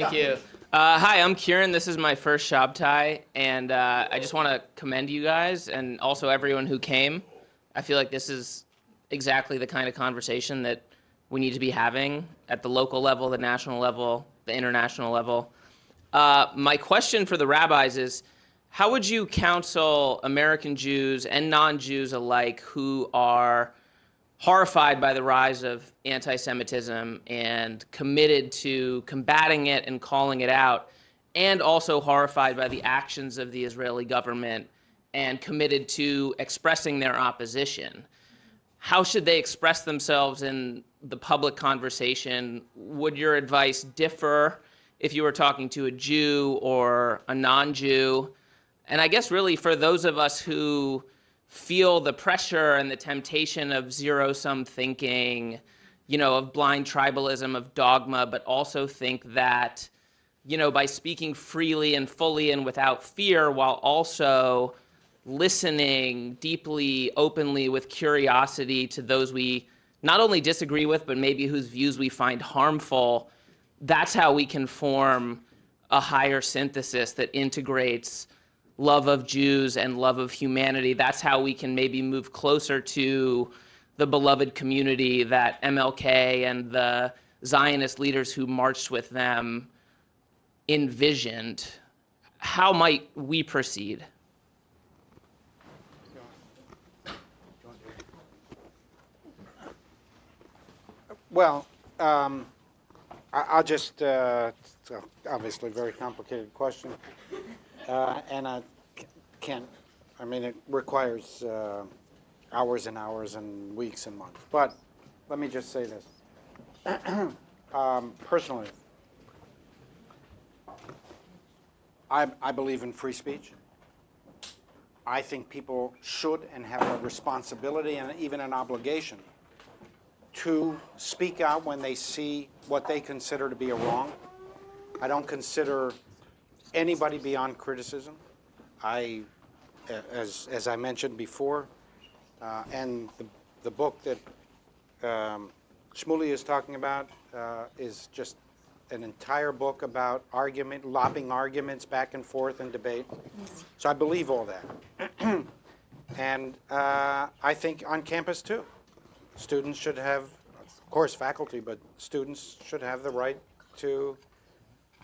Thank you. Hi, I'm Kieran. This is my first Shabtai, and I just want to commend you guys and also everyone who came. I feel like this is exactly the kind of conversation that we need to be having at the local level, the national level, the international level. My question for the rabbis is, how would you counsel American Jews and non-Jews alike who are horrified by the rise of anti-Semitism and committed to combating it and calling it out, and also horrified by the actions of the Israeli government and committed to expressing their opposition? How should they express themselves in the public conversation? Would your advice differ if you were talking to a Jew or a non-Jew? And I guess really for those of us who feel the pressure and the temptation of zero-sum thinking, of blind tribalism, of dogma, but also think that, by speaking freely and fully and without fear, while also listening deeply, openly, with curiosity to those we not only disagree with, but maybe whose views we find harmful, that's how we can form a higher synthesis that integrates love of Jews and love of humanity. That's how we can maybe move closer to the beloved community that MLK and the Zionist leaders who marched with them envisioned. How might we proceed? Well, I'll just, it's obviously a very complicated question. And I can't, it requires hours and hours and weeks and months. But let me just say this. Personally, I believe in free speech. I think people should and have a responsibility and even an obligation to speak out when they see what they consider to be a wrong. I don't consider anybody beyond criticism. As I mentioned before, and the book that Shmully is talking about is just an entire book about lobbing arguments back and forth and debate. So I believe all that. And I think on campus too, students should have, of course faculty, but students should have the right to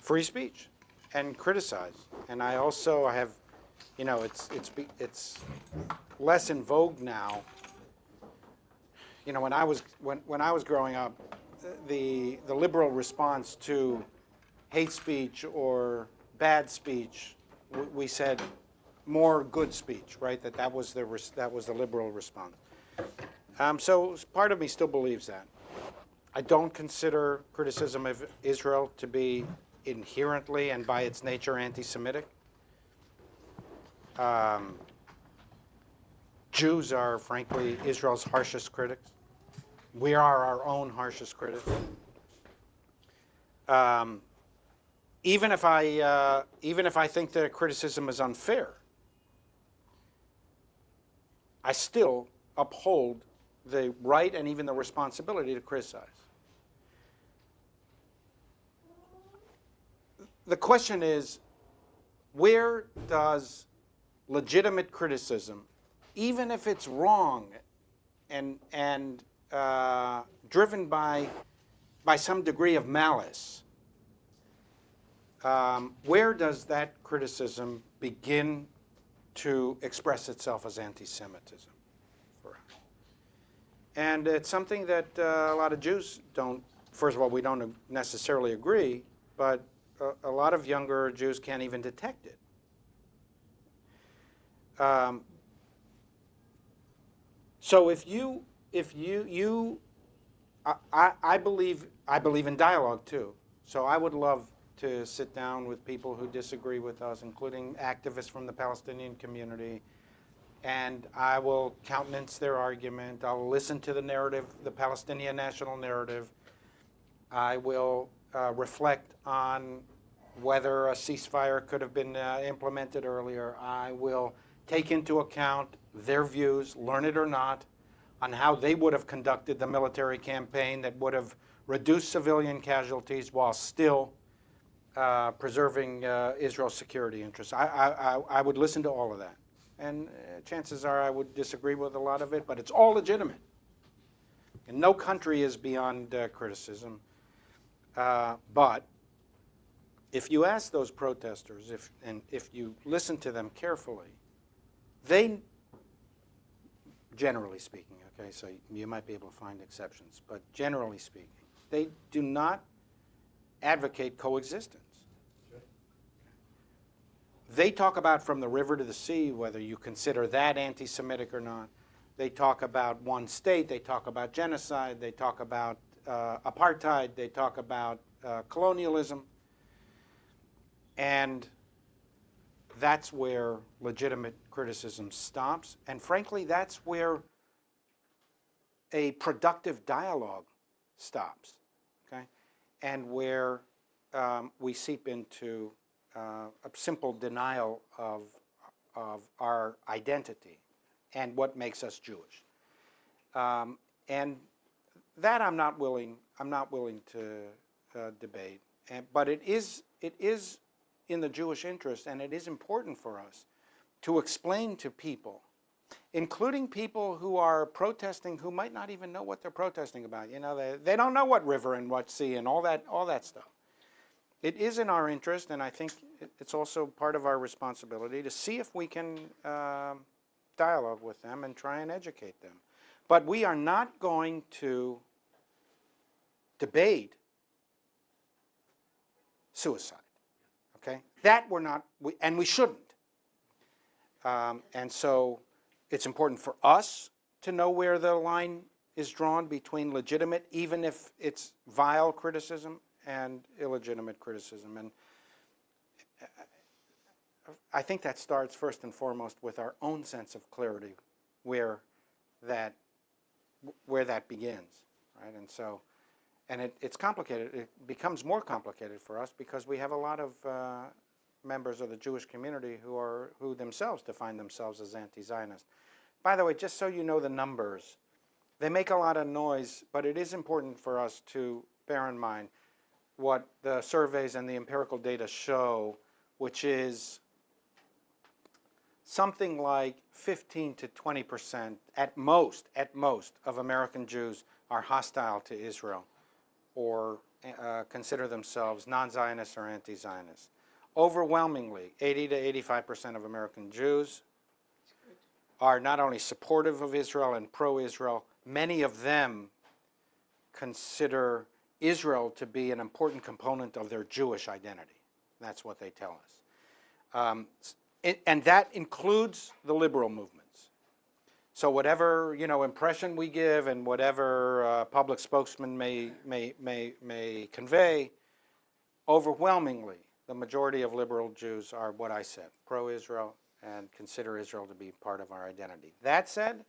free speech and criticize. And I have, it's less in vogue now. When I was growing up, the liberal response to hate speech or bad speech, we said more good speech, right? That was the liberal response. So part of me still believes that. I don't consider criticism of Israel to be inherently and by its nature anti-Semitic. Jews are, frankly, Israel's harshest critics. We are our own harshest critics. Even if I think that criticism is unfair, I still uphold the right and even the responsibility to criticize. The question is, where does legitimate criticism, even if it's wrong and driven by some degree of malice, where does that criticism begin to express itself as anti-Semitism? And it's something that a lot of Jews don't, first of all, we don't necessarily agree, but a lot of younger Jews can't even detect it. So I believe in dialogue too. So I would love to sit down with people who disagree with us, including activists from the Palestinian community, and I will countenance their argument. I'll listen to the narrative, the Palestinian national narrative. I will reflect on whether a ceasefire could have been implemented earlier. I will take into account their views, learn it or not, on how they would have conducted the military campaign that would have reduced civilian casualties while still preserving Israel's security interests. I would listen to all of that. And chances are I would disagree with a lot of it, but it's all legitimate. And no country is beyond criticism. But if you ask those protesters, if you listen to them carefully, they, generally speaking, okay, so you might be able to find exceptions, but generally speaking, they do not advocate coexistence. They talk about from the river to the sea, whether you consider that anti-Semitic or not. They talk about one state. They talk about genocide. They talk about apartheid. They talk about colonialism. And that's where legitimate criticism stops. And frankly, that's where a productive dialogue stops, okay? And where we seep into a simple denial of our identity and what makes us Jewish. And that I'm not willing to debate. But it is in the Jewish interest, and it is important for us to explain to people, including people who are protesting who might not even know what they're protesting about. You know, they don't know what river and what sea and all that stuff. It is in our interest, and I think it's also part of our responsibility to see if we can dialogue with them and try and educate them. But we are not going to debate suicide, okay? That we're not, and we shouldn't. And so it's important for us to know where the line is drawn between legitimate, even if it's vile criticism, and illegitimate criticism. And I think that starts first and foremost with our own sense of clarity, where that begins, right? And so, and it's complicated. It becomes more complicated for us because we have a lot of members of the Jewish community who themselves define themselves as anti-Zionist. By the way, just so you know the numbers, they make a lot of noise, but it is important for us to bear in mind what the surveys and the empirical data show, which is something like 15 to 20% at most of American Jews are hostile to Israel or consider themselves non-Zionists or anti-Zionists. Overwhelmingly, 80 to 85% of American Jews are not only supportive of Israel and pro-Israel, many of them consider Israel to be an important component of their Jewish identity. That's what they tell us. And that includes the liberal movements. So whatever impression we give and whatever public spokesman may convey, overwhelmingly, the majority of liberal Jews are what I said, pro-Israel and consider Israel to be part of our identity. That said,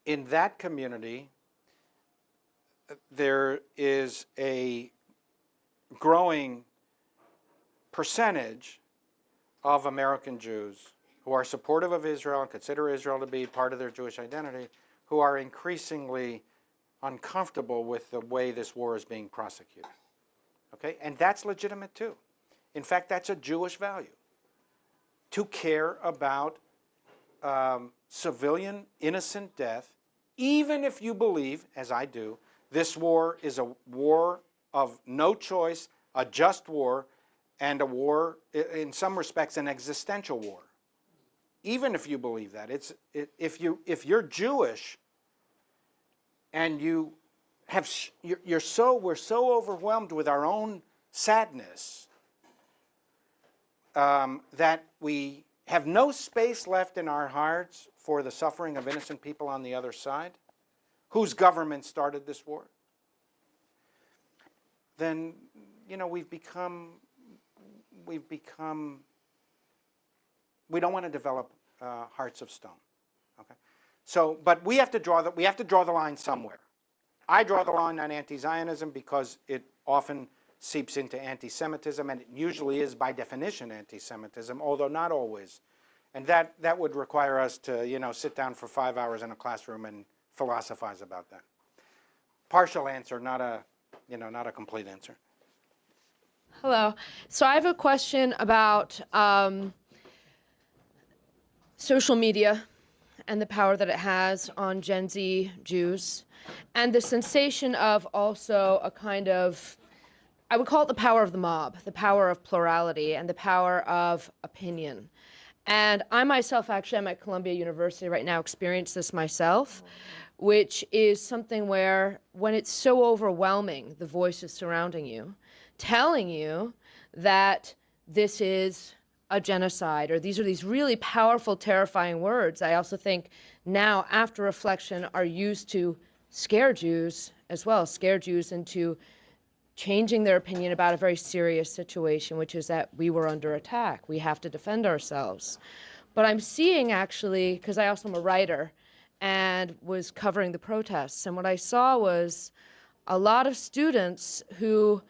in that community, there is a growing percentage of American Jews who are supportive of Israel and consider Israel to be part of their Jewish identity, who are increasingly uncomfortable with the way this war is being prosecuted. Okay? And that's legitimate too. In fact, that's a Jewish value, to care about civilian innocent death, even if you believe, as I do, this war is a war of no choice, a just war, and a war, in some respects, an existential war. Even if you believe that, if you're Jewish, and we're so overwhelmed with our own sadness that we have no space left in our hearts for the suffering of innocent people on the other side, whose government started this war, then we don't want to develop hearts of stone. Okay, so but we have to draw the line somewhere. I draw the line on anti-Zionism because it often seeps into anti-Semitism, and it usually is by definition anti-Semitism, although not always. And that would require us to sit down for 5 hours in a classroom and philosophize about that. Partial answer, not a complete answer. Hello. So I have a question about social media and the power that it has on Gen Z Jews, and the sensation of also a kind of, I would call it the power of the mob, the power of plurality, and the power of opinion. And I myself, actually, I'm at Columbia University right now, experience this myself, which is something where when it's so overwhelming, the voices surrounding you, telling you that this is a genocide, or these are these really powerful, terrifying words, I also think now, after reflection, are used to scare Jews as well, scare Jews into changing their opinion about a very serious situation, which is that we were under attack. We have to defend ourselves. But I'm seeing actually, because I also am a writer and was covering the protests, and what I saw was a lot of students who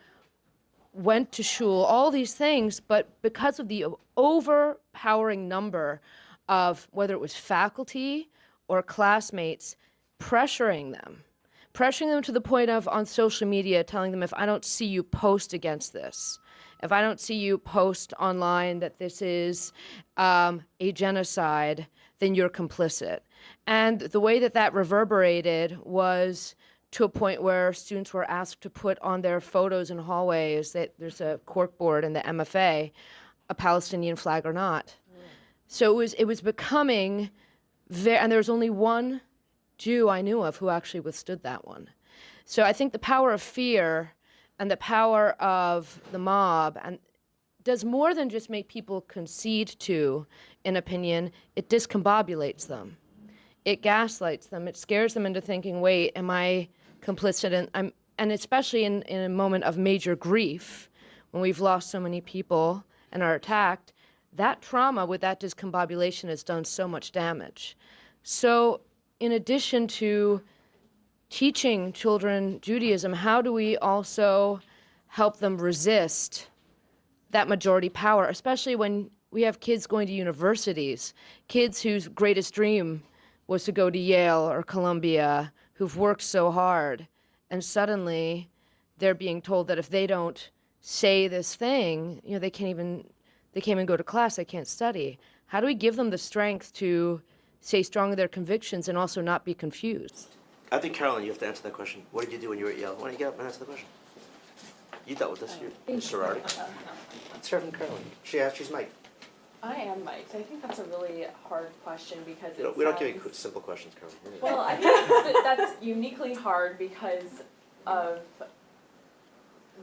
went to shul, all these things, but because of the overpowering number of whether it was faculty or classmates pressuring them to the point of on social media telling them, if I don't see you post against this, if I don't see you post online that this is a genocide, then you're complicit. And the way that that reverberated was to a point where students were asked to put on their photos in hallways that there's a corkboard in the MFA, a Palestinian flag or not. So it was becoming very, and there was only one Jew I knew of who actually withstood that one. So I think the power of fear and the power of the mob and does more than just make people concede to an opinion, it discombobulates them. It gaslights them. It scares them into thinking, wait, am I complicit? And especially in a moment of major grief, when we've lost so many people and are attacked, that trauma with that discombobulation has done so much damage. So in addition to teaching children Judaism, how do we also help them resist that majority power, especially when we have kids going to universities, kids whose greatest dream was to go to Yale or Columbia, who've worked so hard, and suddenly they're being told that if they don't say this thing, they can't even go to class, they can't study. How do we give them the strength to stay strong in their convictions and also not be confused? I think, Carolyne, you have to answer that question. What did you do when you were at Yale? Why don't you get up and answer the question? You dealt with this, your sorority. Let's hear from Carolyne. She's Mike. I am Mike. I think that's a really hard question because We don't give you simple questions, Carolyne. Well, I think that's uniquely hard because of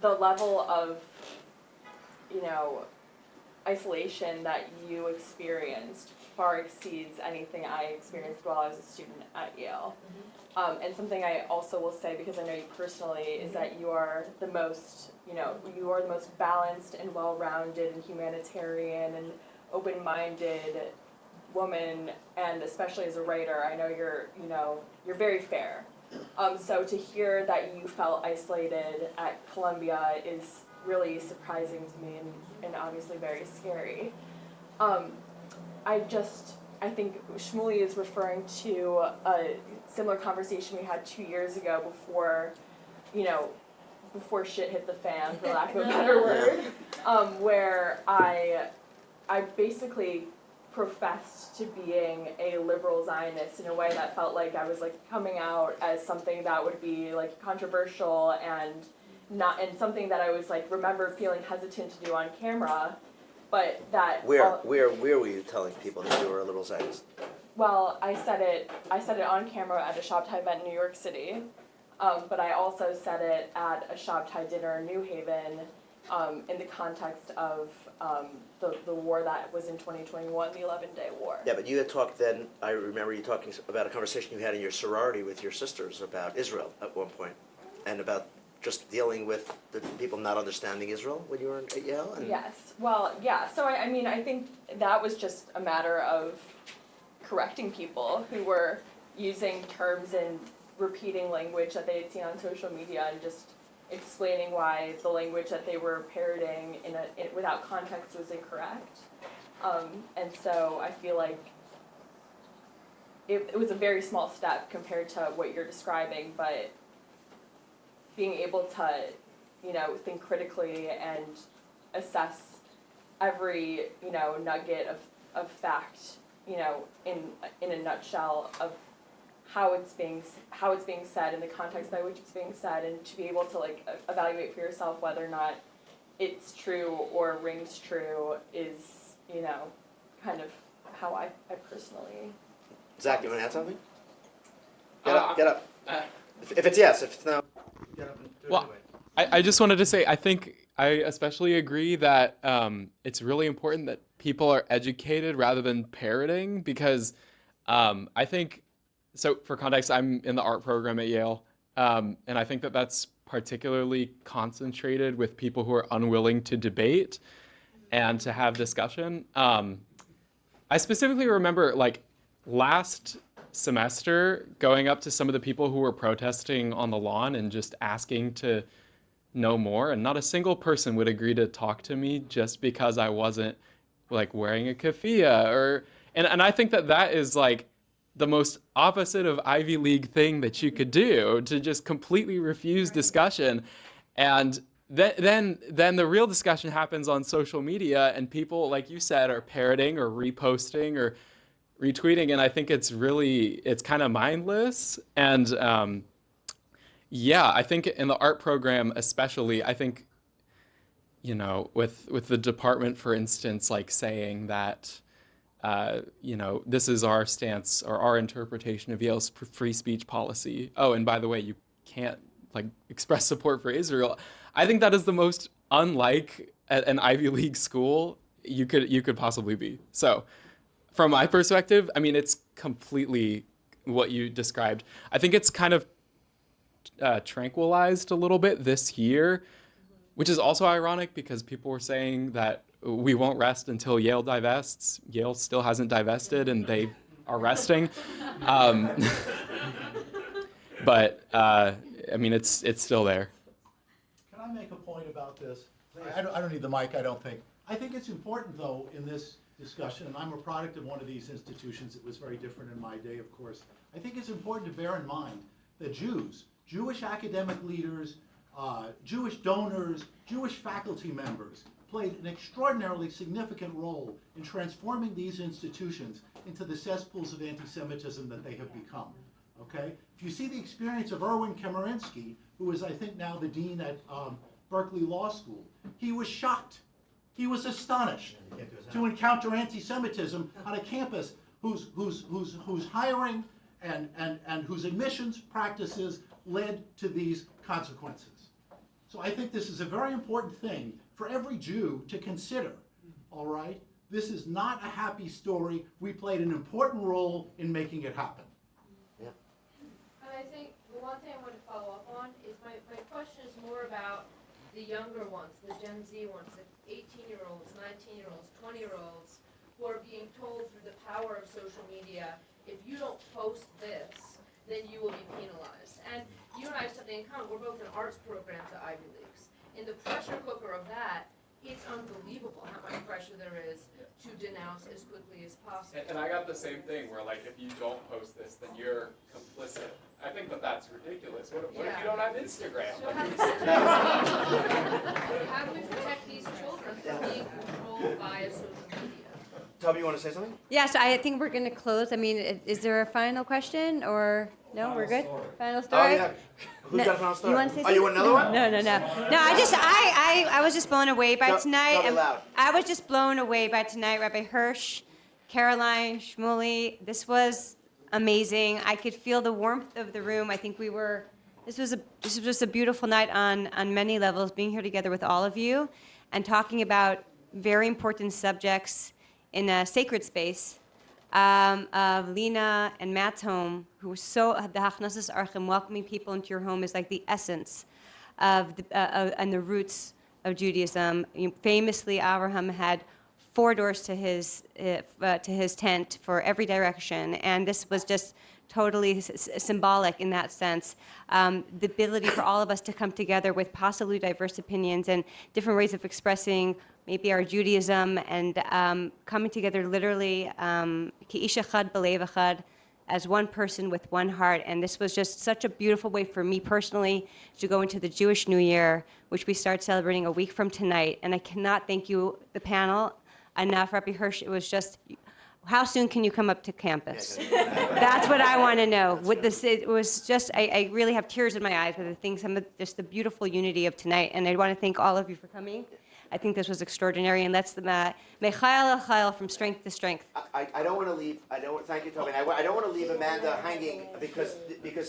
the level of, isolation that you experienced far exceeds anything I experienced while I was a student at Yale. And something I also will say, because I know you personally, is that you are the most, balanced and well-rounded and humanitarian and open-minded woman, and especially as a writer, I know you're very fair. So to hear that you felt isolated at Columbia is really surprising to me and obviously very scary. I think Shmully is referring to a similar conversation we had 2 years ago before shit hit the fan, for lack of a better word, where I basically professed to being a liberal Zionist in a way that felt like I was coming out as something that would be controversial and something that I was remember feeling hesitant to do on camera, but that Where were you telling people that you were a liberal Zionist? Well, I said it on camera at a Shabtai event in New York City, but I also said it at a Shabtai dinner in New Haven, in the context of the war that was in 2021, the 11-day war. Yeah, but you had talked then, I remember you talking about a conversation you had in your sorority with your sisters about Israel at one point, and about just dealing with the people not understanding Israel when you were at Yale? Yes. Well, yeah. So, I think that was just a matter of correcting people who were using terms and repeating language that they had seen on social media and just explaining why the language that they were parroting without context was incorrect. And so I feel like it was a very small step compared to what you're describing, but being able to, think critically and assess every, nugget of fact, in a nutshell of how it's being said, in the context by which it's being said, and to be able to evaluate for yourself whether or not it's true or rings true is, kind of how I personally. Zach, you want to add something? Get up. If it's yes, if it's no, get up and do it anyway. I just wanted to say, I think I especially agree that it's really important that people are educated rather than parroting, because I think, so for context, I'm in the art program at Yale, and I think that that's particularly concentrated with people who are unwilling to debate and to have discussion. I specifically remember last semester going up to some of the people who were protesting on the lawn and just asking to know more, and not a single person would agree to talk to me just because I wasn't wearing a keffiyeh and I think that is the most opposite of Ivy League thing that you could do, to just completely refuse discussion. And then the real discussion happens on social media, and people, like you said, are parroting or reposting or retweeting, and I think it's kind of mindless. And I think in the art program especially, I think, with the department, for instance, saying that, this is our stance or our interpretation of Yale's free speech policy. Oh, and by the way, you can't express support for Israel. I think that is the most unlike an Ivy League school you could possibly be. So from my perspective, I mean, it's completely what you described. I think it's kind of tranquilized a little bit this year, which is also ironic because people were saying that we won't rest until Yale divests. Yale still hasn't divested, and they are resting. But I mean, it's still there. Can I make a point about this? I don't need the mic, I don't think. I think it's important, though, in this discussion, and I'm a product of one of these institutions. It was very different in my day, of course. I think it's important to bear in mind that Jewish academic leaders, Jewish donors, Jewish faculty members played an extraordinarily significant role in transforming these institutions into the cesspools of anti-Semitism that they have become. Okay? If you see the experience of Erwin Chemerinsky, who is, I think, now the dean at Berkeley Law School, he was shocked. He was astonished to encounter anti-Semitism on a campus whose hiring and whose admissions practices led to these consequences. So I think this is a very important thing for every Jew to consider, all right? This is not a happy story. We played an important role in making it happen. And I think the one thing I want to follow up on is my question is more about the younger ones, the Gen Z ones, the 18-year-olds, 19-year-olds, 20-year-olds, who are being told through the power of social media, if you don't post this, then you will be penalized. And you and I have something in common. We're both in arts programs at Ivy Leagues. In the pressure cooker of that, it's unbelievable how much pressure there is to denounce as quickly as possible. And I got the same thing where, if you don't post this, then you're complicit. I think that's ridiculous. What if you don't have Instagram? So how do we protect these children from being controlled via social media? Toby, you want to say something? Yeah, so I think we're going to close. I mean, is there a final question or no? We're good. Final story. Oh yeah. Who's got a final story? You want to say Oh, something? you want another one? No. No, I was just blown away by tonight. Tell me loud. I was just blown away by tonight. Rabbi Hirsch, Carolyne, Shmully. This was amazing. I could feel the warmth of the room. I think this was just a beautiful night on many levels, being here together with all of you and talking about very important subjects in a sacred space of Lina and Matt's home, who were the Hachnasas Archim, welcoming people into your home is like the essence of and the roots of Judaism. Famously, Abraham had 4 doors to his tent for every direction, and this was just totally symbolic in that sense. The ability for all of us to come together with possibly diverse opinions and different ways of expressing maybe our Judaism, and coming together literally, ki ish echad b'lev echad, as one person with one heart. And this was just such a beautiful way for me personally to go into the Jewish New Year, which we start celebrating a week from tonight. And I cannot thank you, the panel, enough. Rabbi Hirsch, it was just, how soon can you come up to campus? That's what I want to know. With this, it was just, I really have tears in my eyes with the things, just the beautiful unity of tonight. And I want to thank all of you for coming. I think this was extraordinary, and that's the Mechayel El from strength to strength. I don't want to leave. Thank you, Toby. I don't want to leave Amanda hanging because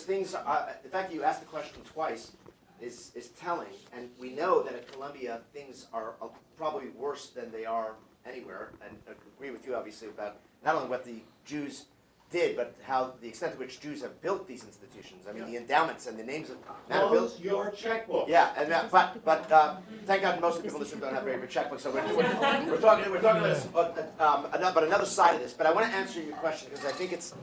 things. The fact that you asked the question twice is telling, and we know that at Columbia things are probably worse than they are anywhere. And I agree with you, obviously, about not only what the Jews did, but how the extent to which Jews have built these institutions. I mean, the endowments and the names of Close your checkbook. Yeah, and but thank God most of the people in this room don't have very good checkbooks. So we're talking about another side of this. But I want to answer your question because I think it's,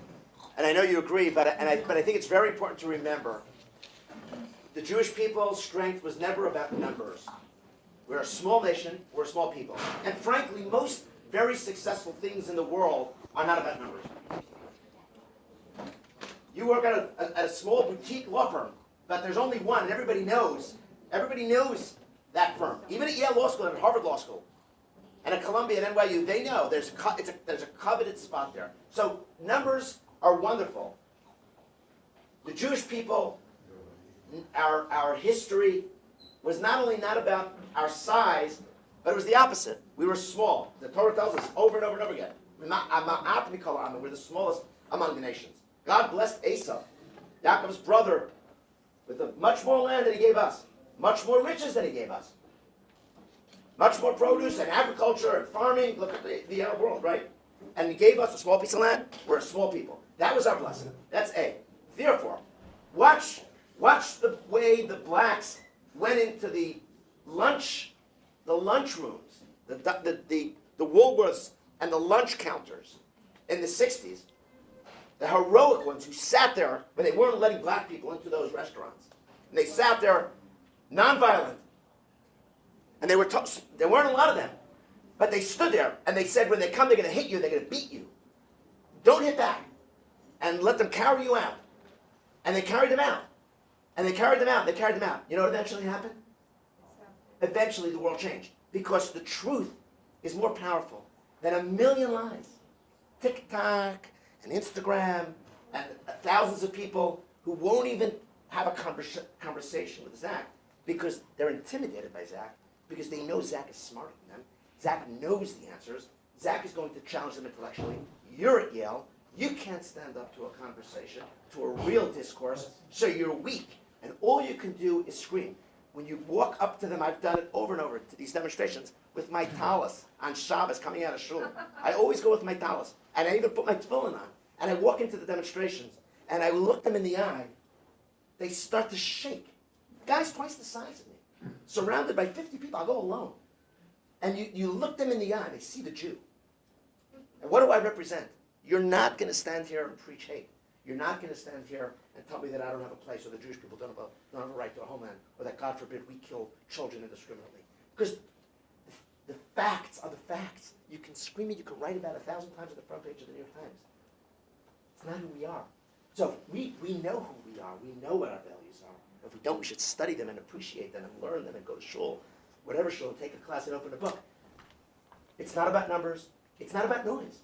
and I know you agree, but I think it's very important to remember the Jewish people's strength was never about numbers. We're a small nation. We're a small people, and frankly, most very successful things in the world are not about numbers. You work at a small boutique law firm, but there's only one, and everybody knows that firm. Even at Yale Law School and at Harvard Law School, and at Columbia and NYU, they know there's a coveted spot there. So numbers are wonderful. The Jewish people, our history was not only not about our size, but it was the opposite. We were small. The Torah tells us over and over and over again. We're the smallest among the nations. God blessed Esau, Yaakov's brother, with much more land than he gave us, much more riches than he gave us, much more produce and agriculture and farming. Look at the Arab world, right? And he gave us a small piece of land. We're a small people. That was our blessing. That's A. Therefore, watch the way the blacks went into the lunch rooms, the Woolworths and the lunch counters in the 60s. The heroic ones who sat there when they weren't letting black people into those restaurants. And they sat there nonviolent. And there weren't a lot of them. But they stood there and they said when they come, they're going to hit you, they're going to beat you. Don't hit back. And let them carry you out. And they carried them out. And they carried them out. They carried them out. You know what eventually happened? Eventually the world changed. Because the truth is more powerful than a million lies. TikTok and Instagram and thousands of people who won't even have a conversation with Zach because they're intimidated by Zach because they know Zach is smarter than them. Zach knows the answers. Zach is going to challenge them intellectually. You're at Yale. You can't stand up to a conversation, to a real discourse, so you're weak. And all you can do is scream. When you walk up to them, I've done it over and over to these demonstrations with my talis on Shabbos coming out of shul. I always go with my talis. And I even put my tefillin on. And I walk into the demonstrations, and I look them in the eye. They start to shake. Guys twice the size of me, surrounded by 50 people. I'll go alone. And you look them in the eye, they see the Jew. And what do I represent? You're not going to stand here and preach hate. You're not going to stand here and tell me that I don't have a place, or the Jewish people don't have a right to a homeland, or that, God forbid, we kill children indiscriminately. Because the facts are the facts. You can scream it, you can write about it 1,000 times at the front page of the New York Times. It's not who we are. So we know who we are. We know what our values are. If we don't, we should study them and appreciate them and learn them and go to shul, whatever shul, take a class and open a book. It's not about numbers. It's not about noise.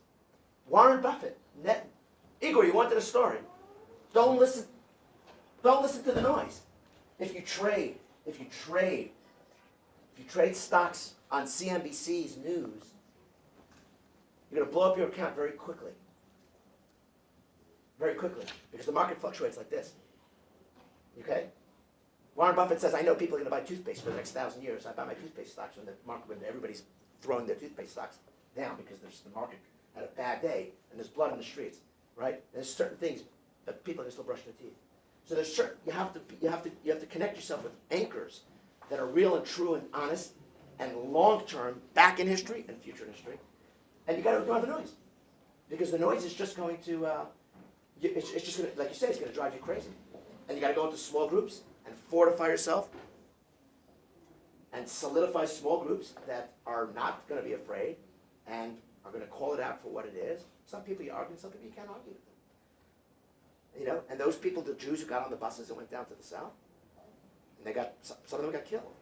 Warren Buffett, Igor, you wanted a story. Don't listen to the noise. If you trade stocks on CNBC's news, you're going to blow up your account very quickly. Very quickly, because the market fluctuates like this. Okay? Warren Buffett says, I know people are going to buy toothpaste for the next 1,000 years. I buy my toothpaste stocks when everybody's throwing their toothpaste stocks down because there's the market had a bad day and there's blood in the streets, right? And there's certain things that people can still brush their teeth. So there's certain you have to connect yourself with anchors that are real and true and honest and long term, back in history and future history, and you got to ignore the noise because the noise is just going to. It's just going to, like you say, it's going to drive you crazy. And you got to go into small groups and fortify yourself and solidify small groups that are not going to be afraid and are going to call it out for what it is. Some people you argue, some people you can't argue with them. You know, and those people, the Jews who got on the buses and went down to the south, and they got some of them got killed.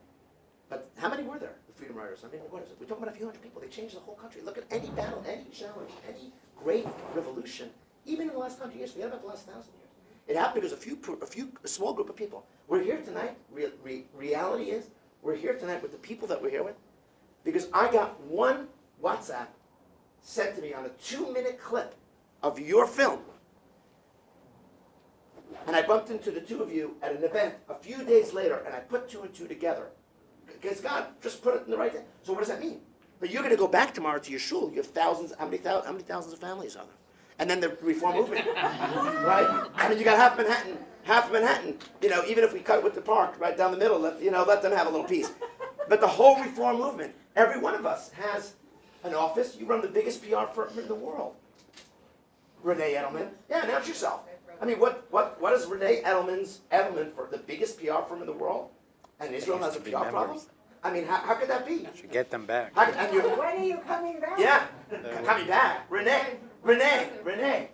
But how many were there? The Freedom Riders. I mean, what is it? We're talking about a few hundred people. They changed the whole country. Look at any battle, any challenge, any great revolution, even in the last 100 years. Forget about the last 1,000 years. It happened because a small group of people. We're here tonight. Reality is, we're here tonight with the people that we're here with, because I got one WhatsApp sent to me on a 2-minute clip of your film. And I bumped into the two of you at an event a few days later, and I put 2 and 2 together. Because God just put it in the right thing. So what does that mean? But you're going to go back tomorrow to your shul. You have thousands, how many thousands of families are there? And then the Reform movement, right? I mean, you got half Manhattan. You know, even if we cut with the park right down the middle, let them have a little piece. But the whole Reform movement, every one of us has an office. You run the biggest PR firm in the world. Renee Edelman. Yeah, announce yourself. I mean, what is Renee Edelman for the biggest PR firm in the world? And Israel has a PR problem? I mean, how could that be? Should get them back. When are you coming back? Yeah, coming back. Renee,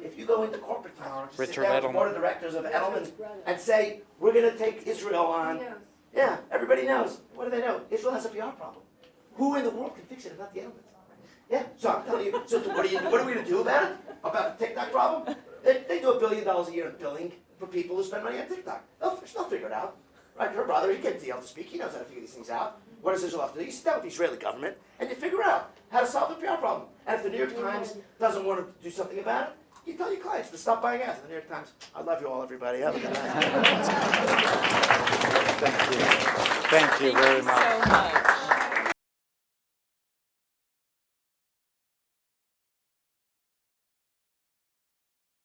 if you go into corporate tomorrow, just sit down with the board of directors of Edelman and say, we're going to take Israel on. Yeah, everybody knows. What do they know? Israel has a PR problem. Who in the world can fix it if not the Edelmans? Yeah, so I'm telling you, so what are we going to do about it? About the TikTok problem? They do $1 billion a year in billing for people who spend money on TikTok. They'll figure it out. Right, her brother, he can't deal to speak. He knows how to figure these things out. What does Israel have to do? You sit down with the Israeli government and you figure out how to solve the PR problem. And if the New York Times doesn't want to do something about it, you tell your clients to stop buying ads in the New York Times. I love you all, everybody. Have a good night. Thank you very much. So much.